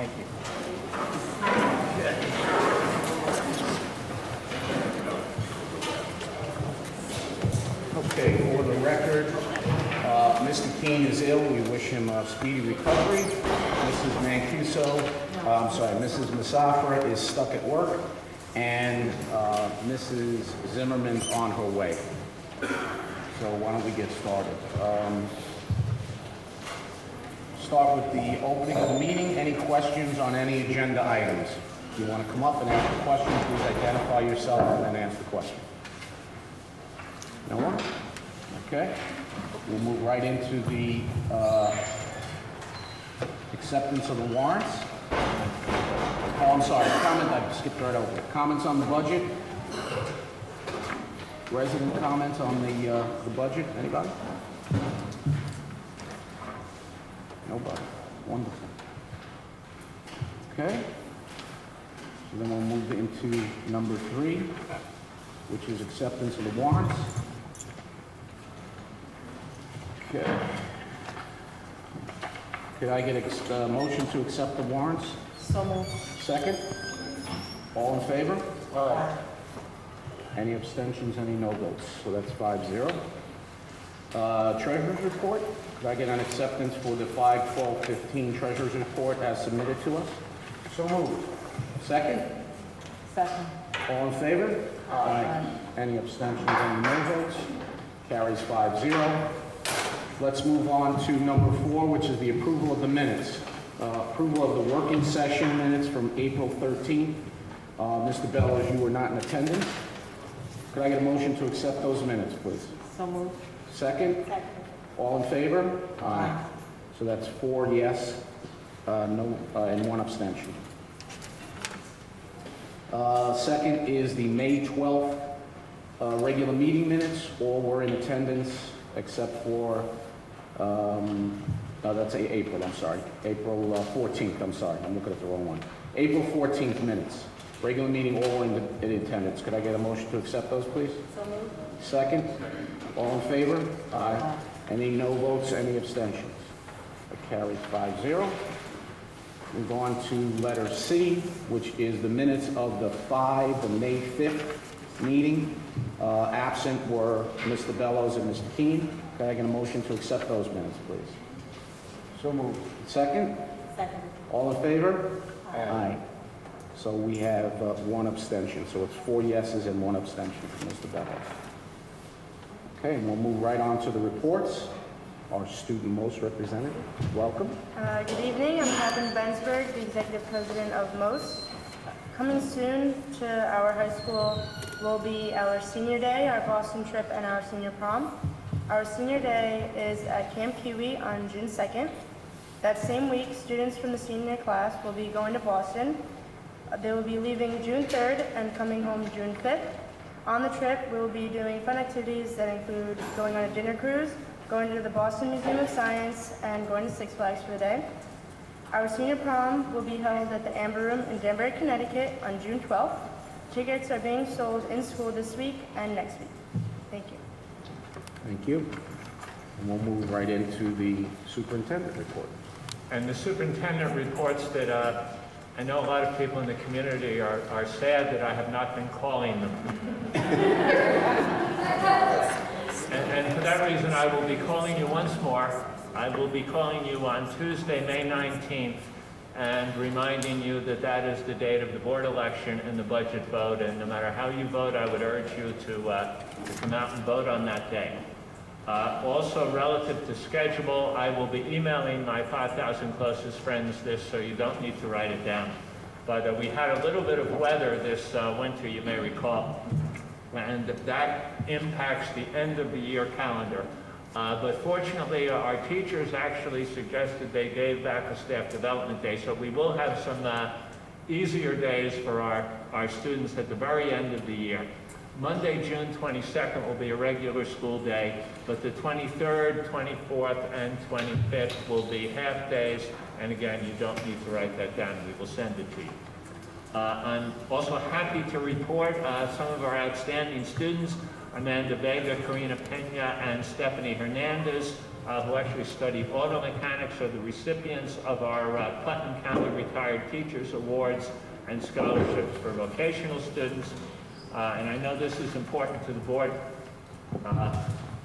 Thank you. Okay, for the record, Mr. Keene is ill. We wish him a speedy recovery. Mrs. Mrs. Musafir is stuck at work, and Mrs. Zimmerman's on her way. So why don't we get started? Start with the opening of the meeting. Any questions on any agenda items? If you want to come up and ask a question, please identify yourself and then ask the question. No one? Okay. We'll move right into the acceptance of the warrants. Oh, I'm sorry. Comment. I skipped right over it. Comments on the budget? Resident comments on the budget? Anybody? Nobody. Wonderful. Okay. So then we'll move into number 3, which is acceptance of the warrants. Okay. Could I get a motion to accept the warrants? So moved. Second? All in favor? Aye. Any abstentions, any no votes? So that's 5-0. Treasurer's report. Could I get an acceptance for the 5/12/15 Treasurer's report as submitted to us? So moved. Second? Second. All in favor? Aye. Any abstentions, any no votes? Carries 5-0. Let's move on to number 4, which is the approval of the minutes. Approval of the working session minutes from April 13th. Mr. Bellows, you were not in attendance. Could I get a motion to accept those minutes, please? So moved. Second? Second. All in favor? Aye. So that's 4 yes, no, and 1 abstention. Second is the May 12th regular meeting minutes. All were in attendance except for, that's April, I'm sorry. April 14th, I'm sorry. I'm looking at the wrong one. April 14th minutes. Regular meeting, all were in attendance. Could I get a motion to accept those, please? So moved. Second? All in favor? Aye. Any no votes, any abstentions? That carries 5-0. Move on to letter C, which is the minutes of the May 5th meeting. Absent were Mr. Bellows and Mr. Keene. Can I get a motion to accept those minutes, please? So moved. Second? Second. All in favor? Aye. So we have 1 abstention. So it's 4 yeses and 1 abstention for Mr. Bellows. Okay, and we'll move right on to the reports. Our student MOST representative, welcome. Good evening, I'm Catherine Bensberg, the executive president of MOST. Coming soon to our high school will be our senior day, our Boston trip, and our senior prom. Our senior day is at Camp Kiwi on June 2nd. That same week, students from the senior class will be going to Boston. They will be leaving June 3rd and coming home June 5th. On the trip, we'll be doing fun activities that include going on a dinner cruise, going to the Boston Museum of Science, and going to Six Flags for the day. Our senior prom will be held at the Amber Room in Danbury, Connecticut on June 12th. Tickets are being sold in school this week and next week. Thank you. Thank you. And we'll move right into the superintendent report. And the superintendent reports that I know a lot of people in the community are sad that I have not been calling them. and for that reason, I will be calling you once more. I will be calling you on Tuesday, May 19th, and reminding you that that is the date of the board election and the budget vote. And no matter how you vote, I would urge you to come out and vote on that day. Also, relative to schedule, I will be emailing my 5,000 closest friends this, so you don't need to write it down. But we had a little bit of weather this winter, you may recall, and that impacts the end of the year calendar. But fortunately, our teachers actually suggested they gave back a staff development day, so we will have some easier days for our students at the very end of the year. Monday, June 22nd will be a regular school day, but the 23rd, 24th, and 25th will be half days. And again, you don't need to write that down. We will send it to you. I'm also happy to report some of our outstanding students, Amanda Vega, Karina Pena, and Stephanie Hernandez, who actually studied auto mechanics are the recipients of our Putnam County Retired Teachers Awards and scholarships for vocational students. And I know this is important to the board.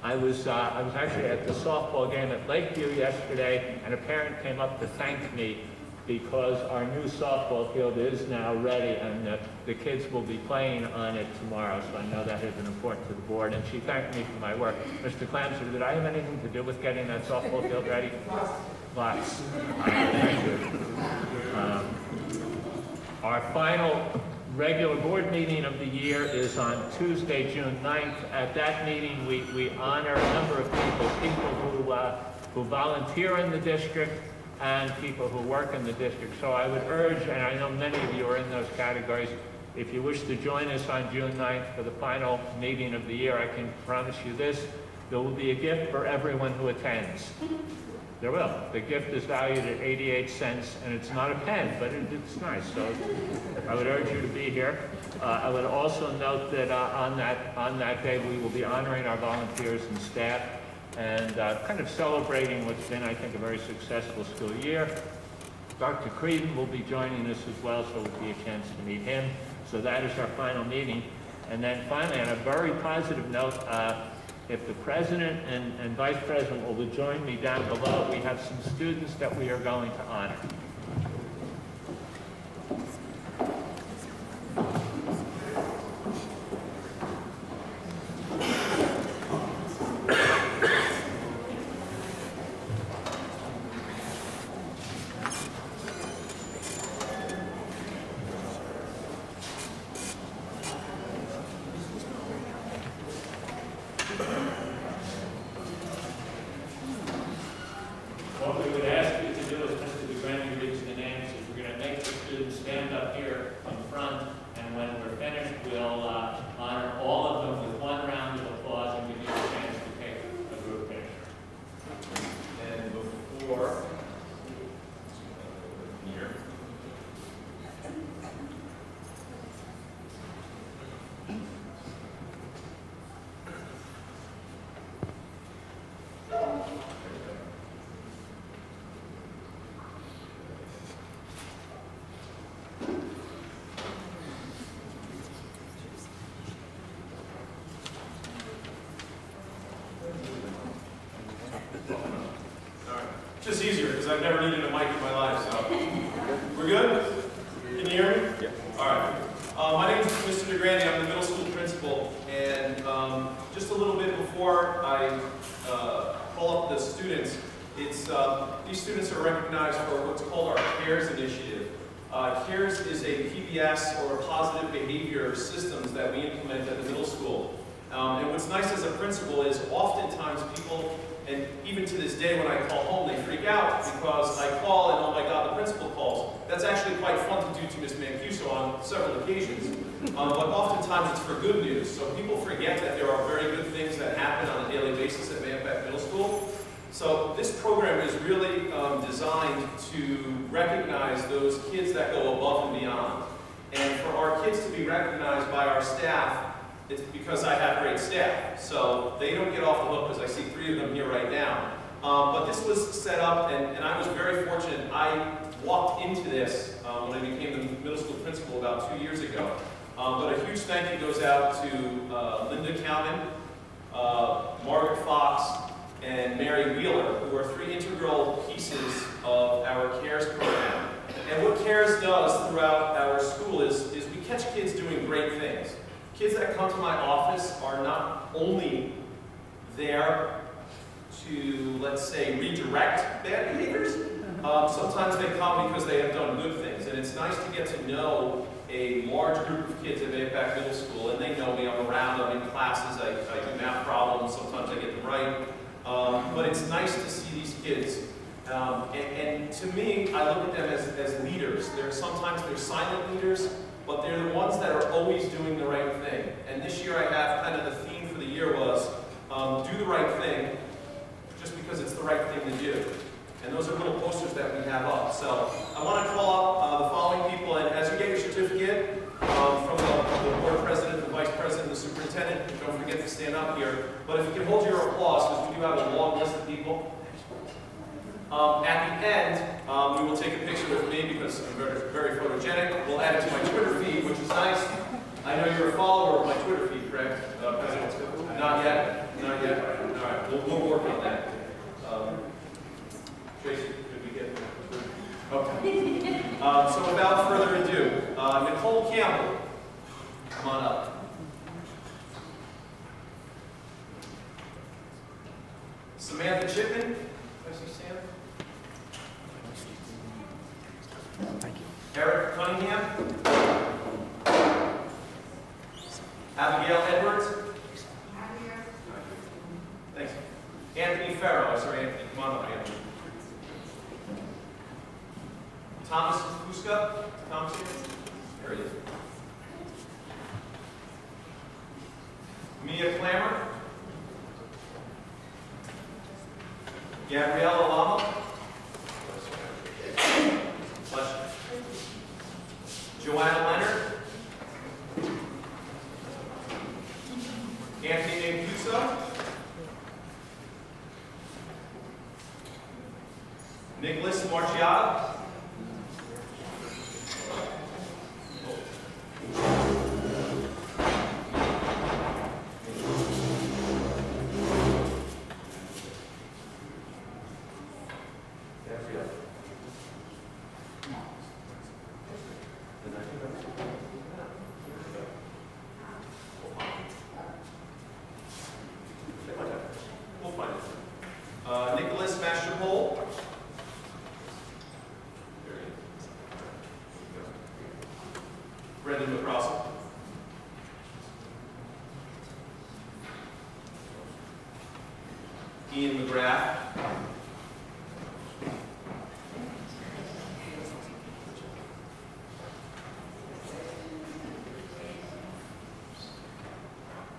I was actually at the softball game at Lakeview yesterday, and a parent came up to thank me because our new softball field is now ready, and the kids will be playing on it tomorrow, so I know that has been important to the board, and she thanked me for my work. Mr. Clamser, did I have anything to do with getting that softball field ready? Lots. Thank you. Our final regular board meeting of the year is on Tuesday, June 9th. At that meeting, we honor a number of people who volunteer in the district and people who work in the district. So I would urge, and I know many of you are in those categories, if you wish to join us on June 9th for the final meeting of the year, I can promise you this, there will be a gift for everyone who attends. There will. The gift is valued at 88 cents, and it's not a pen, but it's nice. So I would urge you to be here. I would also note that on that day, we will be honoring our volunteers and staff and kind of celebrating what's been, I think, a very successful school year. Dr. Creedon will be joining us as well, so it will be a chance to meet him. So that is our final meeting. And then finally, on a very positive note, if the President and Vice President will join me down below, we have some students that we are going to honor. What we would ask you to do is, Mr. DeGrande reads the names, is we're going to make the students stand up here in front, and when we're finished, we'll honor all of them with one round of applause and give you a chance to take a group picture. And before here. Just easier, because I've never needed a mic in my life, so. We're good? Can you hear me? Yeah. All right. My name is Mr. DeGrande. I'm the middle school principal, and just a little bit before I call up the students, these students are recognized for what's called our CARES initiative. CARES is a PBS, or positive behavior systems that we implement at the middle school. And what's nice as a principal is oftentimes people, and even to this day when I call home, they freak out because I call and, oh my God, the principal calls. That's actually quite fun to do to Ms. Mancuso on several occasions. But oftentimes it's for good news. So people forget that there are very good things that happen on a daily basis at Manpack Middle School. So this program is really designed to recognize those kids that go above and beyond. And for our kids to be recognized by our staff, it's because I have great staff. So they don't get off the hook, because I see 3 of them here right now. But this was set up, and I was very fortunate. I walked into this when I became the middle school principal about 2 years ago. But a huge thank you goes out to Linda Cowman, Margaret Fox, and Mary Wheeler, who are 3 integral pieces of our CARES program. And what CARES does throughout our school is we catch kids doing great things. Kids that come to my office are not only there to, let's say, redirect bad behaviors. Sometimes they come because they have done good things. And it's nice to get to know a large group of kids at Manpack Middle School, and they know me. I'm around, I'm in classes, I do math problems, sometimes I get them right. But it's nice to see these kids. And to me, I look at them as leaders. Sometimes they're silent leaders, but they're the ones that are always doing the right thing. And this year I have kind of the theme for the year was do the right thing just because it's the right thing to do. And those are little posters that we have up. So I want to call up the following people, and as you get your certificate from the board president, the vice president, the superintendent, don't forget to stand up here. But if you can hold your applause, because we do have a long list of people. At the end, we will take a picture with me because I'm very, very photogenic. We'll add it to my Twitter feed, which is nice. I know you're a follower of my Twitter feed, correct? Not yet? Not yet? All right, we'll work on that. Tracy, did we get okay. So without further ado, Nicole Campbell, come on up. Samantha Chipman, I see Sam. Thank you. Eric Cunningham. Abigail Edwards. Thanks. Anthony Farrow. I saw Anthony. Come on up, Anthony. Thomas Fuska. Thomas here? There he is. Mia Clammer. Gabrielle Alama. Joanna Leonard. Anthony Mancuso. Nicholas Marciata. Nicholas Masterpole. Brendan McCrossell. Ian McGrath.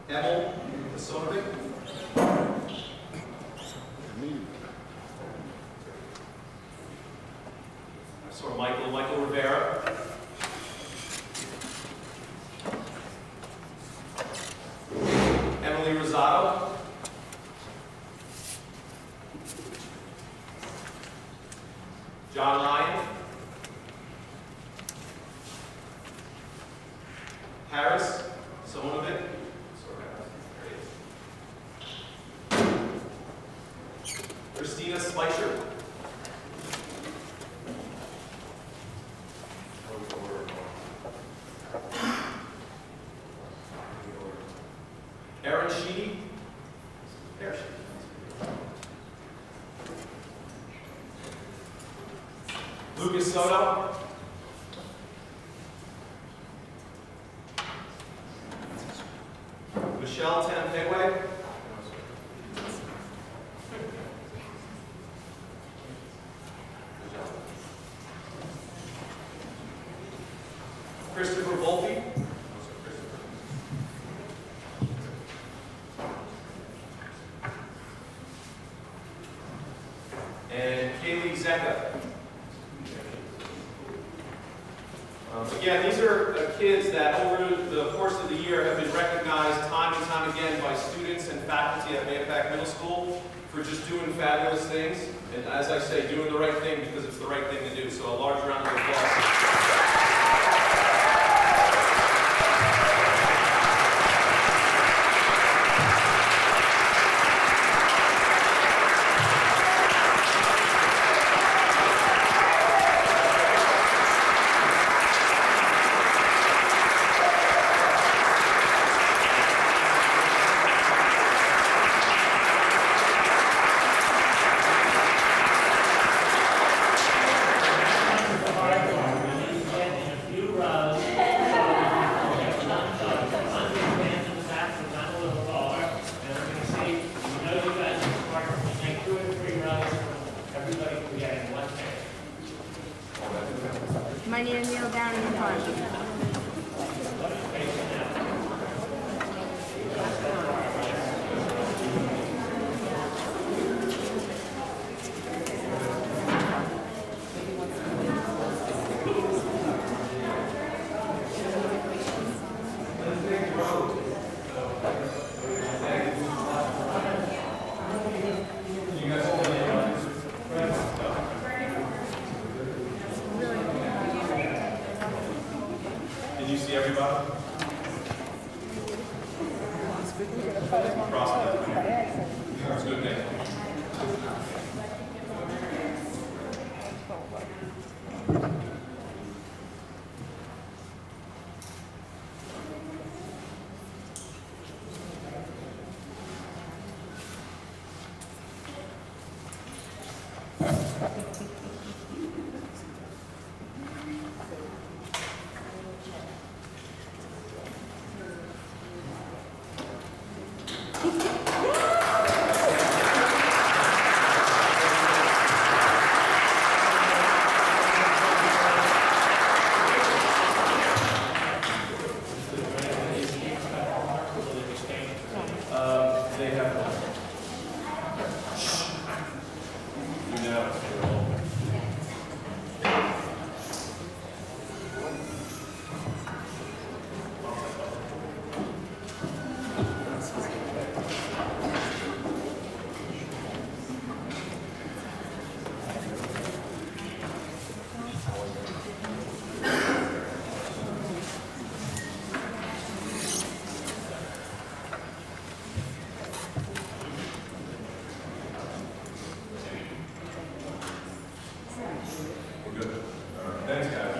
Emil Vasonovic. I saw Michael Rivera. Emily Rosado. John Ryan. Harris Simonovic. Christina Spicer. Aaron Sheedy. Lucas Soto. Michelle Tanpewe. Christopher Volpe. And Kaylee Zecca. Again, these are kids that over the course of the year have been recognized time and time again by students and faculty at Mayapack Middle School for just doing fabulous things. And as I say, doing the right thing because it's the right thing to do. So a large round of applause. You might need to kneel down in the front. see everybody. Cross. That's a good thing. They have you know. We're good. All right. Thanks, guys.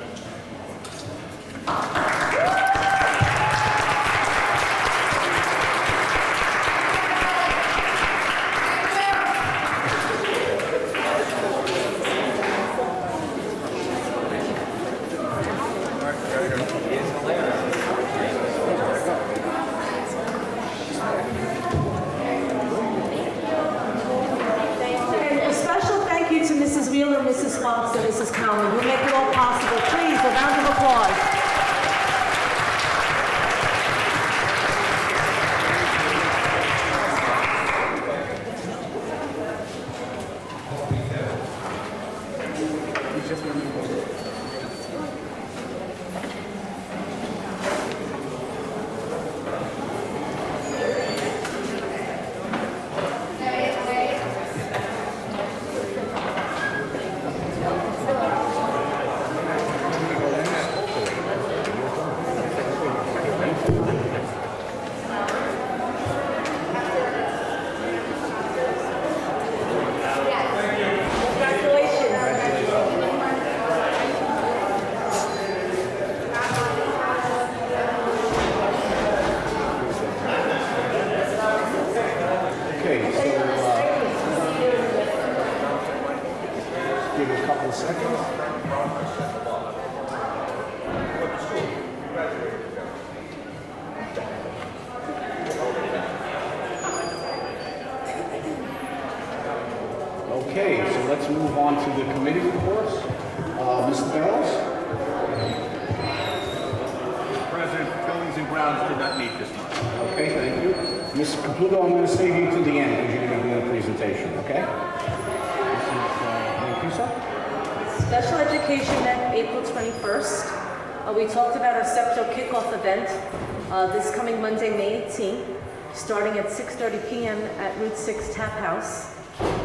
And a special thank you to Mrs. Wheeler, Mrs. Fox, and Mrs. Cowan, who make it all possible. Please, a round of applause. Okay, so give it a couple of seconds. Okay, so let's move on to the committee reports. Mr. Bellows? Mr. President, Buildings and Grounds did not meet this month. Okay, thank you. Mr. Caputo, I'm going to save you to the end because you're going to be in the presentation, okay? Thank you, sir. Special Education met April 21st. We talked about our SEPTO kickoff event this coming Monday, May 18th, starting at 6:30 p.m. at Route 6 Tap House.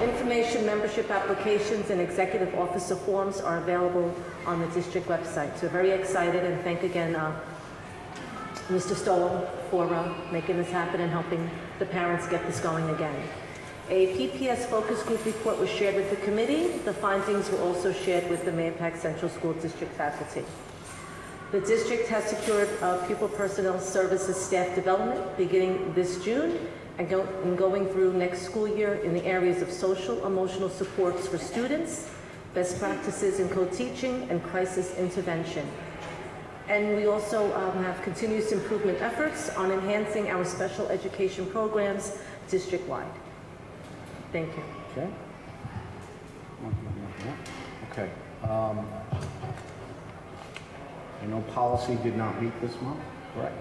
Information, membership applications, and executive officer forms are available on the district website. So very excited, and thank again Mr. Stoll for making this happen and helping the parents get this going again. A PPS focus group report was shared with the committee. The findings were also shared with the Mahopac Central School District faculty. The district has secured pupil personnel services staff development beginning this June and going through next school year in the areas of social, emotional supports for students, best practices in co-teaching, and crisis intervention. And we also have continuous improvement efforts on enhancing our special education programs district-wide. Thank you. Okay. Okay. I know policy did not meet this month, correct?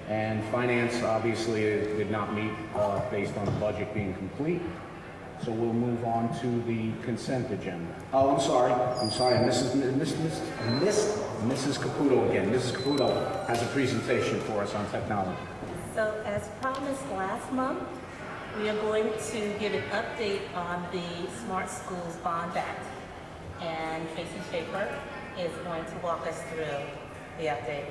And finance obviously did not meet based on the budget being complete. So we'll move on to the consent agenda. Oh, I'm sorry, Mrs. Caputo again. Mrs. Caputo has a presentation for us on technology. So as promised last month, we are going to give an update on the Smart Schools Bond Act. And Tracy Schaefer is going to walk us through the update.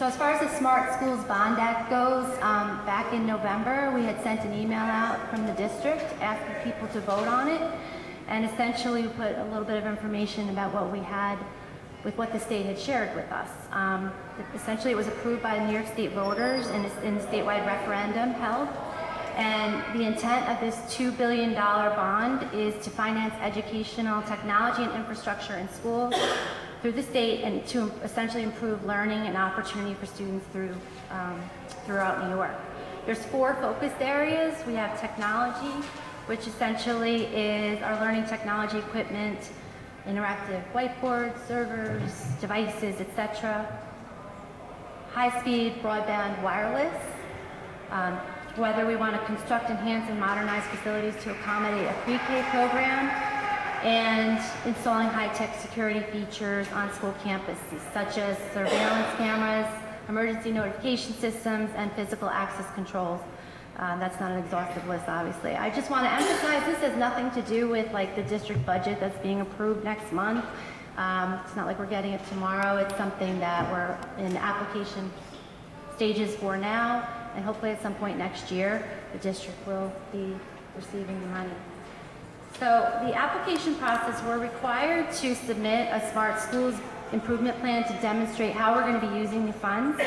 So as far as the Smart Schools Bond Act goes, back in November, we had sent an email out from the district asking people to vote on it. And essentially we put a little bit of information about what we had with what the state had shared with us. Essentially it was approved by New York State voters in the statewide referendum held. And the intent of this $2 billion bond is to finance educational technology and infrastructure in schools through the state and to essentially improve learning and opportunity for students throughout New York. There's 4 focused areas. We have technology, which essentially is our learning technology equipment, interactive whiteboards, servers, devices, etc. High-speed broadband wireless, whether we want to construct, enhance, and modernize facilities to accommodate a pre-K program, and installing high-tech security features on school campuses, such as surveillance cameras, emergency notification systems, and physical access controls. That's not an exhaustive list, obviously. I just want to emphasize this has nothing to do with like the district budget that's being approved next month. It's not like we're getting it tomorrow. It's something that we're in application stages for now, and hopefully at some point next year, the district will be receiving the money. So the application process, we're required to submit a Smart Schools improvement plan to demonstrate how we're going to be using the funds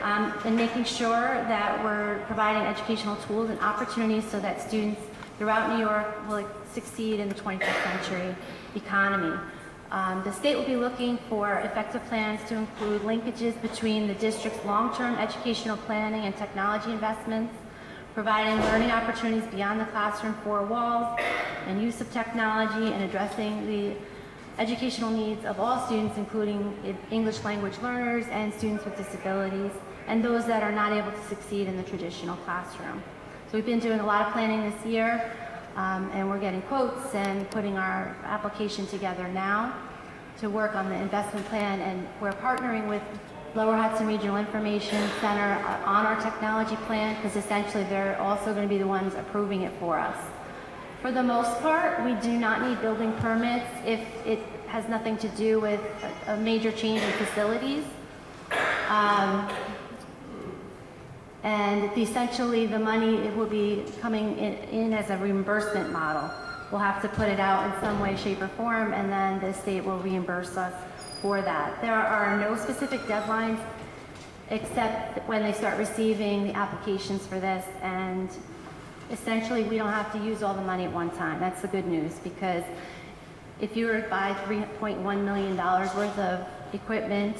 and making sure that we're providing educational tools and opportunities so that students throughout New York will succeed in the 21st century economy. The state will be looking for effective plans to include linkages between the district's long-term educational planning and technology investments, providing learning opportunities beyond the classroom 4 walls, and use of technology, and addressing the educational needs of all students, including English language learners and students with disabilities, and those that are not able to succeed in the traditional classroom. So we've been doing a lot of planning this year, and we're getting quotes and putting our application together now to work on the investment plan, and we're partnering with Lower Hudson Regional Information Center on our technology plan, because essentially they're also going to be the ones approving it for us. For the most part, we do not need building permits if it has nothing to do with a major change in facilities. And essentially the money will be coming in as a reimbursement model. We'll have to put it out in some way, shape, or form, and then the state will reimburse us for that. There are no specific deadlines except when they start receiving the applications for this, and essentially we don't have to use all the money at one time. That's the good news, because if you were to buy $3.1 million worth of equipment,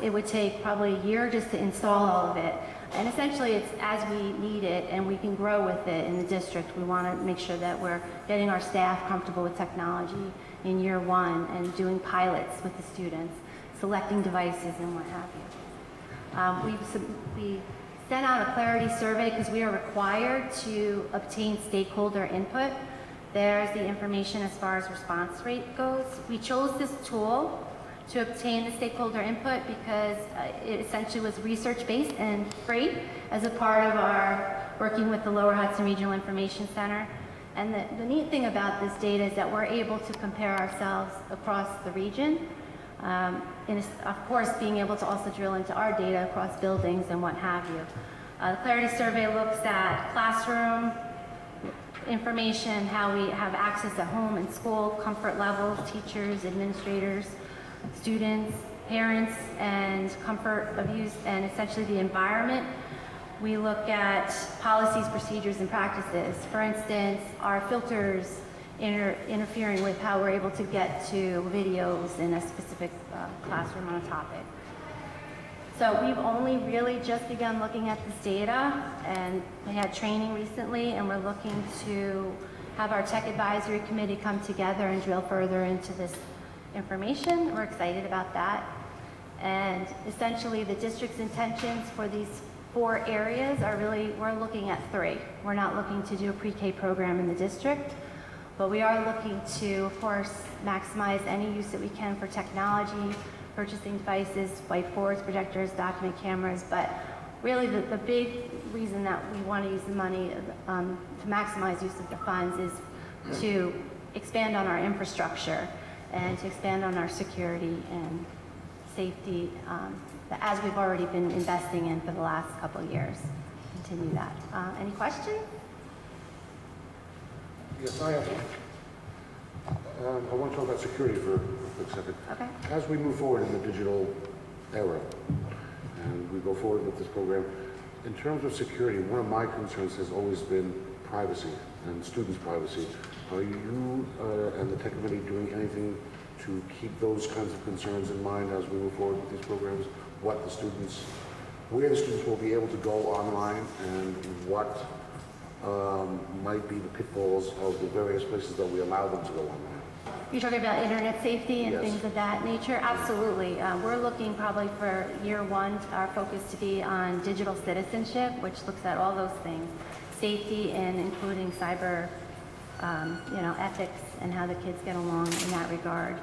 it would take probably a year just to install all of it. And essentially it's as we need it, and we can grow with it in the district. We want to make sure that we're getting our staff comfortable with technology in year 1 and doing pilots with the students, selecting devices and what have you. We sent out a clarity survey because we are required to obtain stakeholder input. There's the information as far as response rate goes. We chose this tool to obtain the stakeholder input because it essentially was research-based and free as a part of our working with the Lower Hudson Regional Information Center. And the neat thing about this data is that we're able to compare ourselves across the region. And of course, being able to also drill into our data across buildings and what have you. The Clarity Survey looks at classroom information, how we have access at home and school, comfort levels, teachers, administrators, students, parents, and comfort of use, and essentially the environment. We look at policies, procedures, and practices. For instance, our filters interfering with how we're able to get to videos in a specific classroom on a topic. So we've only really just begun looking at this data, and we had training recently, and we're looking to have our tech advisory committee come together and drill further into this information. We're excited about that. And essentially the district's intentions for these 4 areas are really, we're looking at 3. We're not looking to do a pre-K program in the district, but we are looking to, of course, maximize any use that we can for technology, purchasing devices, whiteboards, projectors, document cameras, but really the big reason that we want to use the money to maximize use of the funds is to expand on our infrastructure and to expand on our security and safety as we've already been investing in for the last couple of years. Continue that. Any questions? Yes, I have one. I want to talk about security for a quick second. Okay. As we move forward in the digital era, and we go forward with this program, in terms of security, one of my concerns has always been privacy and students' privacy. Are you and the tech committee doing anything to keep those kinds of concerns in mind as we move forward with these programs? Where the students will be able to go online, and what might be the pitfalls of the various places that we allow them to go online? You're talking about internet safety and Yes. things of that nature? Absolutely. We're looking probably for year one, our focus to be on digital citizenship, which looks at all those things. Safety and including cyber, ethics and how the kids get along in that regard.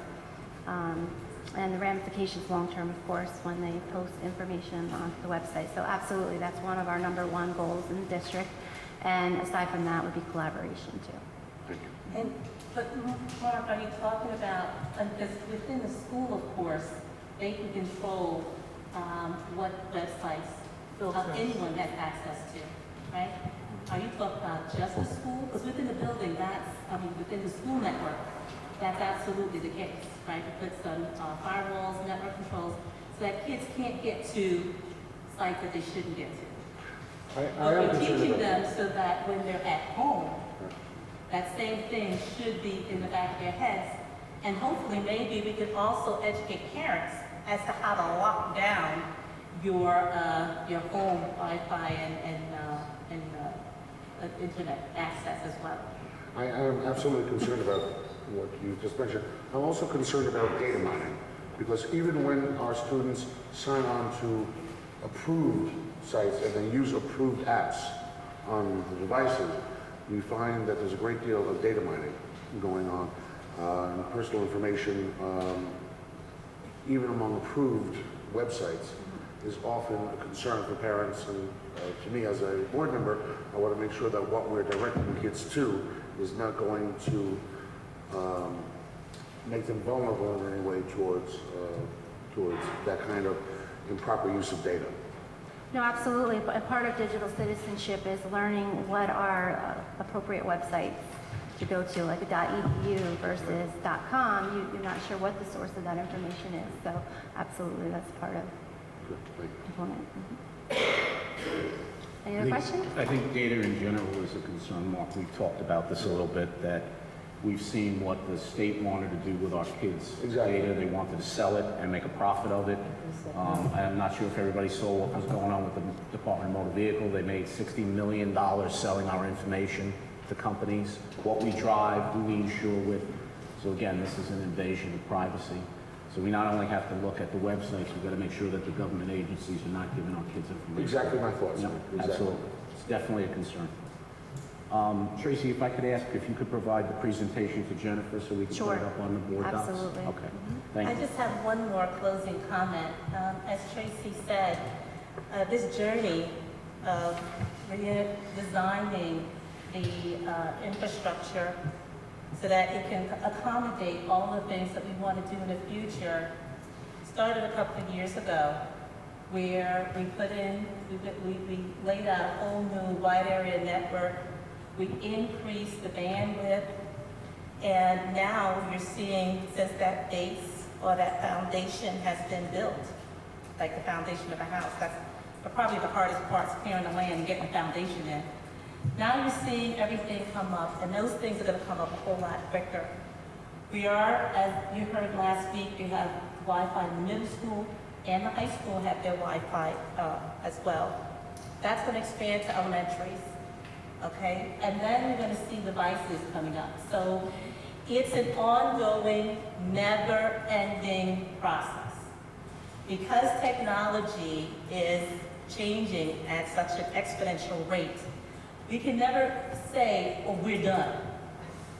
And the ramifications long-term, of course, when they post information on the website. So absolutely, that's one of our #1 goals in the district. And aside from that would be collaboration too. But Mark, are you talking about, because within the school, of course, they can control what websites anyone has access to, right? Are you talking about just the school? Because within the building, within the school network, that's absolutely the case, right? It puts some firewalls, network controls, so that kids can't get to sites that they shouldn't get to. I But am we're concerned teaching about them so that when they're at home, that same thing should be in the back of their heads. And hopefully, maybe we could also educate parents as to how to lock down your home Wi-Fi and internet access as well. I am absolutely concerned about what you just mentioned. I'm also concerned about data mining, because even when our students sign on to approved sites and they use approved apps on the devices, we find that there's a great deal of data mining going on. And personal information, even among approved websites, is often a concern for parents. And to me, as a board member, I want to make sure that what we're directing kids to is not going to make them vulnerable in any way towards that kind of improper use of data. No, absolutely. A part of digital citizenship is learning what are appropriate websites to go to, like a .edu versus .com. You're not sure what the source of that information is. So absolutely, that's part of component. Any other questions? I think data in general is a concern, Mark. We've talked about this a little bit, that we've seen what the state wanted to do with our kids' data. They wanted to sell it and make a profit of it. I'm not sure if everybody saw what was going on with the Department of Motor Vehicle. They made $60 million selling our information to companies, what we drive, who we insure with. So again, this is an invasion of privacy. So we not only have to look at the websites, we've got to make sure that the government agencies are not giving our kids information. Exactly my thoughts. Yeah, exactly. absolutely. It's definitely a concern. Tracy, if I could ask if you could provide the presentation to Jennifer so we can put it up on the board docs. Absolutely. Okay, thank you. I just have one more closing comment. As Tracy said, this journey of redesigning the infrastructure so that it can accommodate all the things that we want to do in the future started a couple of years ago, where we laid out a whole new wide area network. We increased the bandwidth, and now you're seeing, since that base or that foundation has been built, like the foundation of a house, that's probably the hardest part, is clearing the land and getting the foundation in. Now you're seeing everything come up, and those things are going to come up a whole lot quicker. We are, as you heard last week, we have Wi-Fi in the middle school, and the high school have their Wi-Fi as well. That's going to expand to elementaries. Okay, and then you're going to see devices coming up. So it's an ongoing, never-ending process. Because technology is changing at such an exponential rate, we can never say, oh, we're done.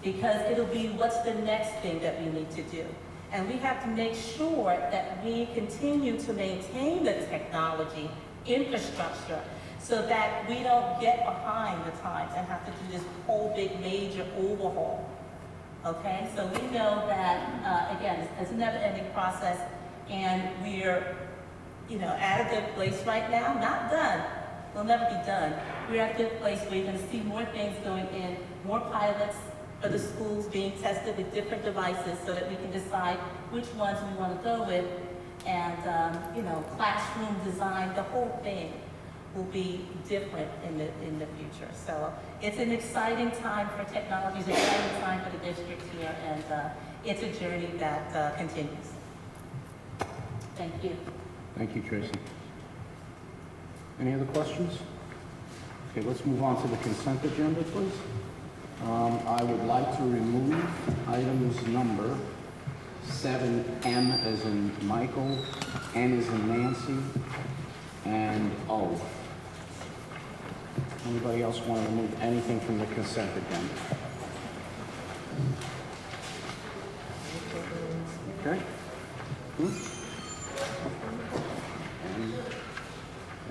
Because it'll be what's the next thing that we need to do. And we have to make sure that we continue to maintain the technology infrastructure so that we don't get behind the times and have to do this whole big major overhaul. Okay, so we know that, again, it's a never-ending process, And we're, at a good place right now, not done. We'll never be done. We're at a good place where you're going to see more things going in, more pilots for the schools being tested with different devices so that we can decide which ones we want to go with. And, classroom design, the whole thing will be different in the future. So it's an exciting time for technology, it's an exciting time for the district here, and it's a journey that continues. Thank you. Thank you, Tracy. Any other questions? Okay, let's move on to the consent agenda, please. I would like to remove items number 7M as in Michael, N as in Nancy, and O. Anybody else want to remove anything from the consent agenda? Okay.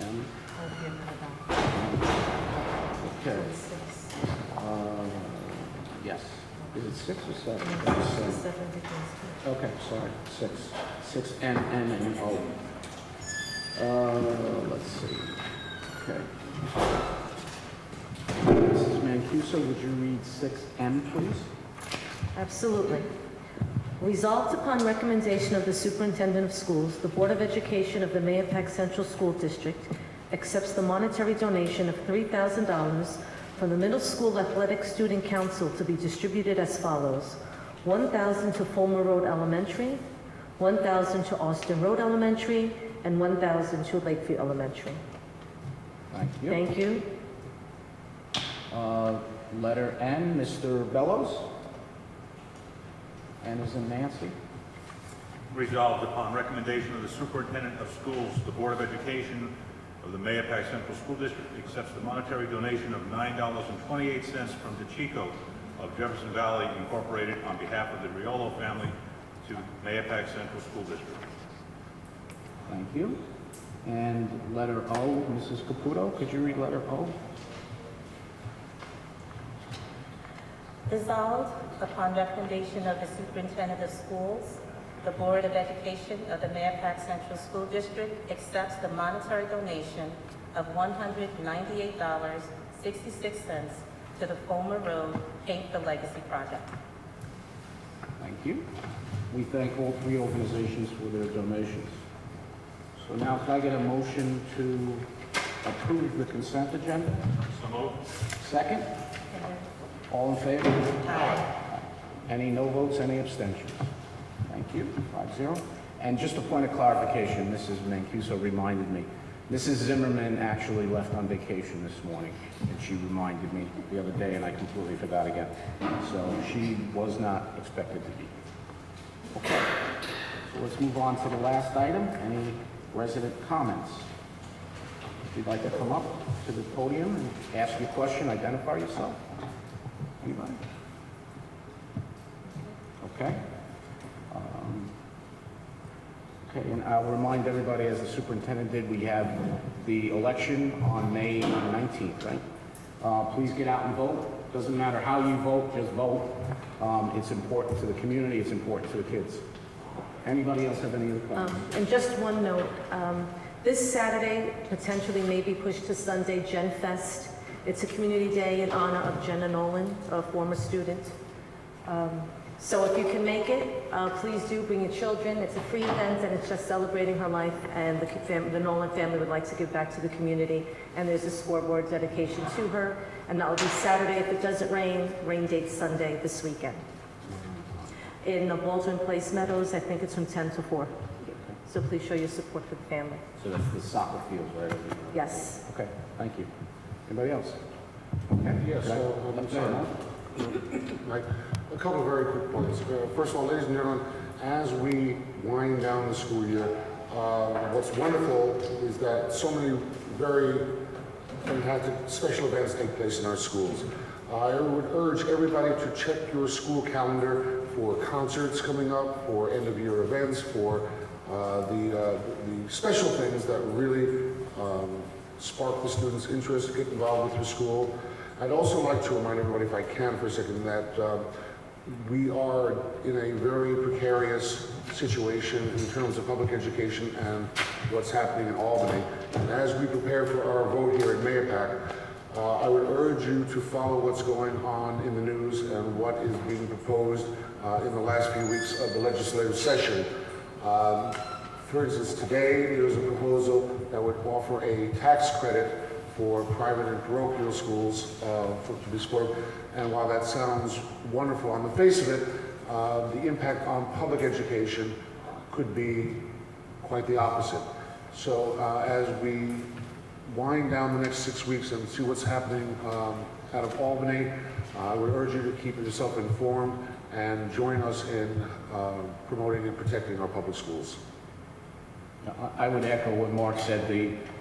M. Okay. Yes. Is it 6 or 7? Okay, sorry. 6. 6 N, N, and O. Let's see. Okay. Mrs. Mancuso, would you read 6M, please? Absolutely. Resolved upon recommendation of the Superintendent of Schools, the Board of Education of the Mahopac Central School District accepts the monetary donation of $3,000 from the Middle School Athletic Student Council to be distributed as follows: $1,000 to Fulmer Road Elementary, $1,000 to Austin Road Elementary, and $1,000 to Lakeview Elementary. Thank you. Thank you. Letter N, Mr. Bellows. N is in Nancy. Resolved upon recommendation of the Superintendent of Schools, the Board of Education of the Mahopac Central School District accepts the monetary donation of $9.28 from DeChico of Jefferson Valley Incorporated on behalf of the Riolo family to Mahopac Central School District. Thank you. And letter O, Mrs. Caputo, could you read letter O? Resolved upon recommendation of the Superintendent of Schools, the Board of Education of the Mahopac Central School District accepts the monetary donation of $198.66 to the Fulmer Road Paint the Legacy project. Thank you. We thank all three organizations for their donations. So now can I get a motion to approve the consent agenda? So moved. Second? All in favor? Aye. Any no votes, any abstentions? Thank you, 5-0. And just a point of clarification, Mrs. Mancuso reminded me, Mrs. Zimmerman actually left on vacation this morning, and she reminded me the other day, and I completely forgot again. So she was not expected to be. Okay, so let's move on to the last item. Any resident comments? If you'd like to come up to the podium and ask your question, identify yourself. Anybody? Okay. Okay, and I'll remind everybody, as the superintendent did, we have the election on May 19th, right? Please get out and vote. Doesn't matter how you vote, just vote. It's important to the community, it's important to the kids. Anybody else have any other questions? And just one note, this Saturday, potentially maybe pushed to Sunday, Gen Fest. It's a community day in honor of Jenna Nolan, a former student. So if you can make it, please do bring your children. It's a free event and it's just celebrating her life, and the Nolan family would like to give back to the community. And there's a scoreboard dedication to her, and that will be Saturday if it doesn't rain, rain date Sunday this weekend. In the Baldwin Place Meadows, I think it's from 10 to 4. So please show your support for the family. So that's the soccer field, right? Yes. Okay, thank you. Anybody else? Okay. Yes, I'm sorry. Right. A couple of very quick points. First of all, ladies and gentlemen, as we wind down the school year, what's wonderful is that so many very fantastic special events take place in our schools. I would urge everybody to check your school calendar for concerts coming up, for end-of-year events, for the special things that really spark the students' interest, get involved with your school. I'd also like to remind everybody, if I can for a second, that we are in a very precarious situation in terms of public education and what's happening in Albany. And as we prepare for our vote here at Mayapack, I would urge you to follow what's going on in the news and what is being proposed in the last few weeks of the legislative session. For instance, today there was a proposal that would offer a tax credit for private and parochial schools to be supported. And while that sounds wonderful on the face of it, the impact on public education could be quite the opposite. So as we wind down the next 6 weeks and see what's happening out of Albany, I would urge you to keep yourself informed and join us in promoting and protecting our public schools. I would echo what Mark said.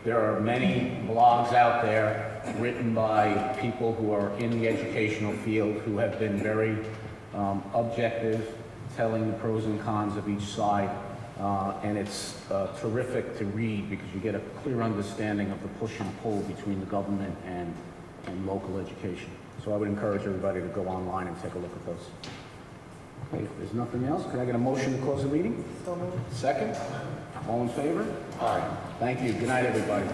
There are many blogs out there written by people who are in the educational field who have been very objective, telling the pros and cons of each side. And it's terrific to read because you get a clear understanding of the push and pull between the government and local education. So I would encourage everybody to go online and take a look at those. Okay, if there's nothing else, can I get a motion to close the meeting? So moved. Second? All in favor? Aye. Thank you. Good night, everybody.